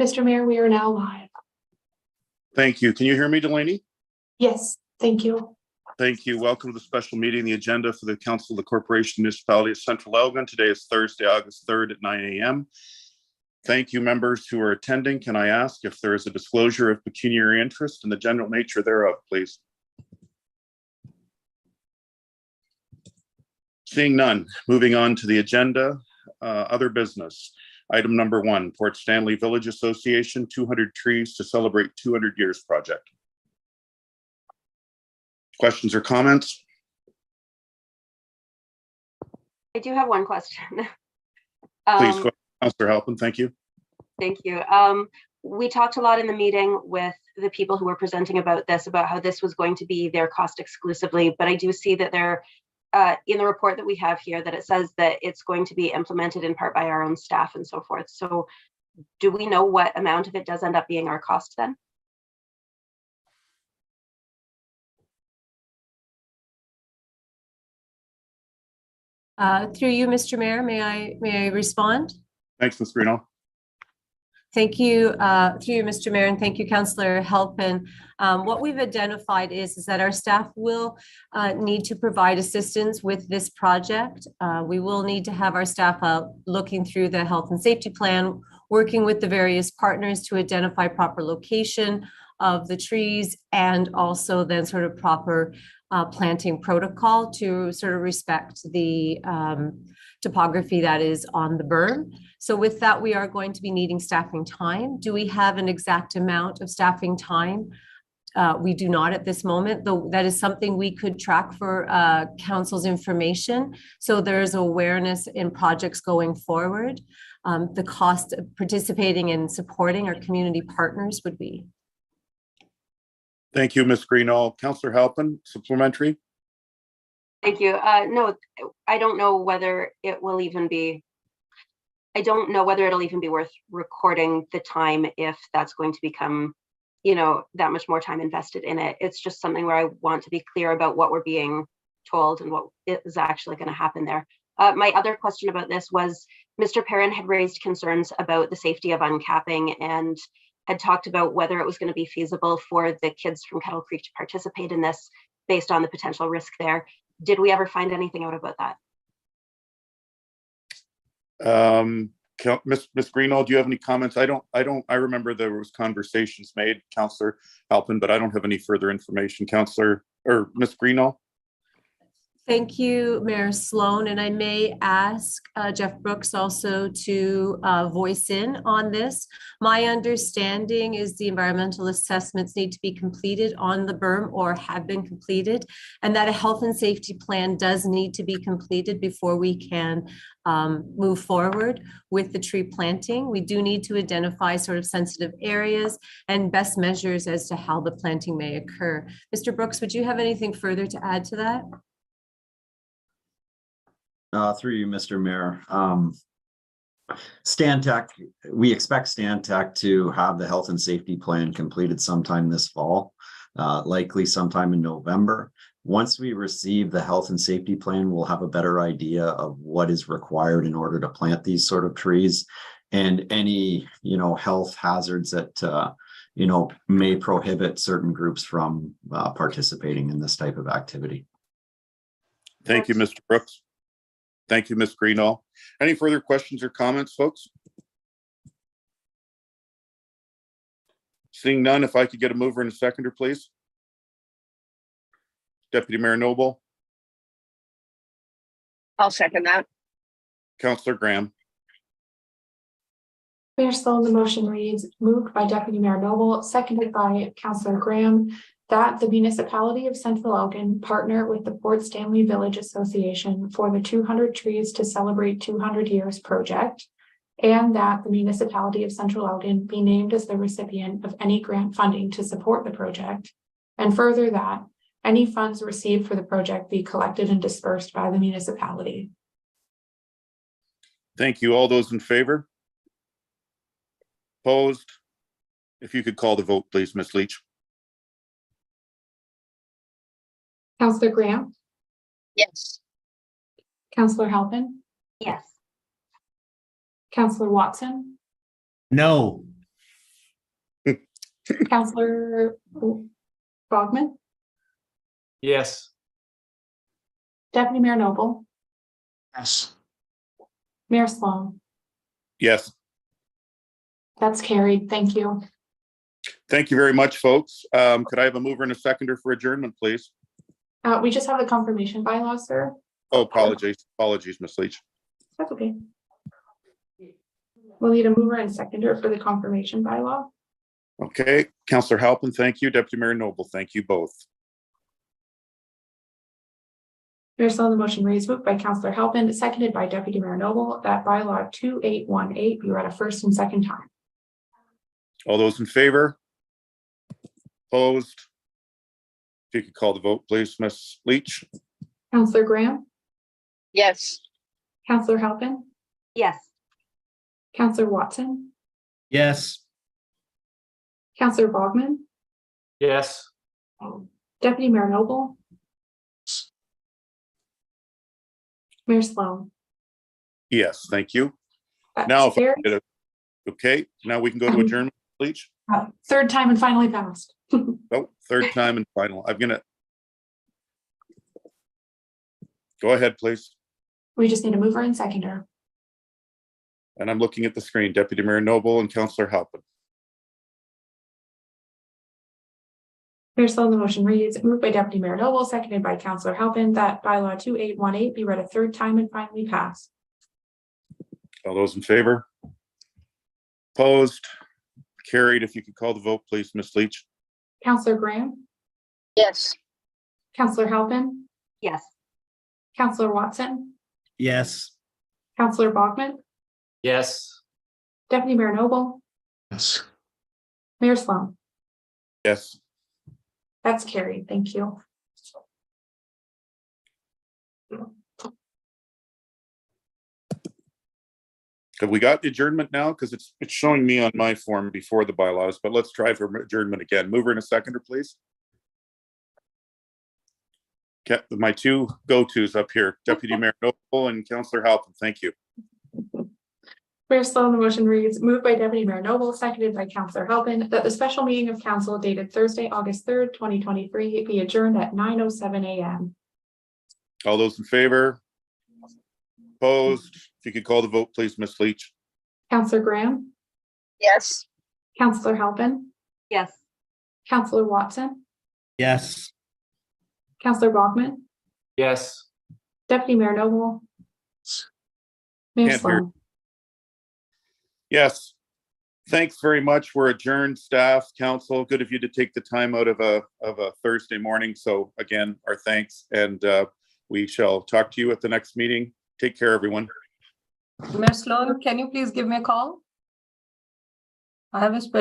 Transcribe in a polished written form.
Mr. Mayor, we are now live. Thank you. Can you hear me, Delaney? Yes, thank you. Thank you. Welcome to the special meeting, the agenda for the Council of the Corporation Municipality of Central Elgin. Today is Thursday, August 3rd at 9 a.m. Thank you, members who are attending. Can I ask if there is a disclosure of pecuniary interest and the general nature thereof, please? Seeing none, moving on to the agenda, other business. Item number 1, Port Stanley Village Association, 200 trees to celebrate 200 years project. Questions or comments? I do have one question. Please go ahead, Councillor Halpin. Thank you. Thank you. We talked a lot in the meeting with the people who were presenting about this, about how this was going to be their cost exclusively, but I do see that they're in the report that we have here that it says that it's going to be implemented in part by our own staff and so forth. So do we know what amount of it does end up being our cost then? Through you, Mr. Mayor, may I respond? Thanks, Ms. Greeno. Thank you, through you, Mr. Mayor, and thank you, Councillor Halpin. What we've identified is that our staff will need to provide assistance with this project. We will need to have our staff looking through the health and safety plan, working with the various partners to identify proper location of the trees, and also then sort of proper planting protocol to sort of respect the topography that is on the berm. So with that, we are going to be needing staffing time. Do we have an exact amount of staffing time? We do not at this moment, though that is something we could track for council's information. So there's awareness in projects going forward. The cost of participating and supporting our community partners would be. Thank you, Ms. Greeno. Councillor Halpin, supplementary. Thank you. No, I don't know whether it will even be, I don't know whether it'll even be worth recording the time if that's going to become, you know, that much more time invested in it. It's just something where I want to be clear about what we're being told and what is actually going to happen there. My other question about this was Mr. Perrin had raised concerns about the safety of uncapping and had talked about whether it was going to be feasible for the kids from Kettle Creek to participate in this based on the potential risk there. Did we ever find anything out about that? Ms. Greeno, do you have any comments? I remember there was conversations made, Councillor Halpin, but I don't have any further information. Councillor or Ms. Greeno. Thank you, Mayor Sloan, and I may ask Jeff Brooks also to voice in on this. My understanding is the environmental assessments need to be completed on the berm or have been completed, and that a health and safety plan does need to be completed before we can move forward with the tree planting. We do need to identify sort of sensitive areas and best measures as to how the planting may occur. Mr. Brooks, would you have anything further to add to that? Through you, Mr. Mayor. Stantec, we expect Stantec to have the health and safety plan completed sometime this fall, likely sometime in November. Once we receive the health and safety plan, we'll have a better idea of what is required in order to plant these sort of trees and any, you know, health hazards that, you know, may prohibit certain groups from participating in this type of activity. Thank you, Mr. Brooks. Thank you, Ms. Greeno. Any further questions or comments, folks? Seeing none, if I could get a mover and a seconder, please. Deputy Mayor Noble. I'll second that. Councillor Graham. Mayor Sloan, the motion reads, moved by Deputy Mayor Noble, seconded by Councillor Graham, that the municipality of Central Elgin partner with the Port Stanley Village Association for the 200 Trees to Celebrate 200 Years project, and that the municipality of Central Elgin be named as the recipient of any grant funding to support the project, and further that any funds received for the project be collected and dispersed by the municipality. Thank you. All those in favor? Opposed? If you could call the vote, please, Ms. Leach. Councillor Graham? Yes. Councillor Halpin? Yes. Councillor Watson? No. Counselor Bogman, Yes. Deputy Mayor Noble, Yes. Mayor Sloan. Yes. That's carried. Thank you. Thank you very much, folks. Could I have a mover and a seconder for adjournment, please? We just have the confirmation bylaws, sir. Oh, apologies, Ms. Leach. That's okay. We'll need a mover and seconder for the confirmation bylaw. Okay, Councillor Halpin, thank you. Deputy Mayor Noble, thank you both. Mayor Sloan, the motion reads, moved by Councillor Halpin, seconded by Deputy Mayor Noble, that bylaw 2818 be read a first and second time. All those in favor? Opposed? If you could call the vote, please, Ms. Leach. Councillor Graham, Yes. Councillor Halpin, Yes. Councillor Watson, Yes. Councillor Bogman, Yes. Deputy Mayor Noble, Mayor Sloan. Yes, thank you. That's Now, if I carried. get it, okay, now we can go to adjournment, Leach. Third time and finally passed. Oh, third time and final. I'm gonna. Go ahead, please. We just need a mover and seconder. And I'm looking at the screen, Deputy Mayor Noble and Councillor Halpin. Mayor Sloan, the motion reads, moved by Deputy Mayor Noble, seconded by Councillor Halpin, that bylaw 2818 be read a third time and finally passed. All those in favor? Opposed? Carried. If you could call the vote, please, Ms. Leach. Councillor Graham, Yes. Councillor Halpin, Yes. Councillor Watson, Yes. Councillor Bogman, Yes. Deputy Mayor Noble, Yes. Mayor Sloan. Yes. That's carried. Thank you. Have we got adjournment now? Because it's showing me on my form before the bylaws, but let's try for adjournment again. Mover and a seconder, please. Okay, my two go-tos up here, Deputy Mayor Noble and Councillor Halpin. Thank you. Mayor Sloan, the motion reads, moved by Deputy Mayor Noble, seconded by Councillor Halpin, that the special meeting of council dated Thursday, August 3rd, 2023 be adjourned at 9:07 a.m. All those in favor? Opposed? If you could call the vote, please, Ms. Leach. Councillor Graham, Yes. Councillor Halpin, Yes. Councillor Watson, Yes. Councillor Bogman, Yes. Deputy Mayor Noble, Mayor Can't hear. Sloan. Yes. Thanks very much. We're adjourned, staff, council. Good of you to take the time out of a Thursday morning. So again, our thanks, and we shall talk to you at the next meeting. Take care, everyone. Mayor Sloan, can you please give me a call? I have a special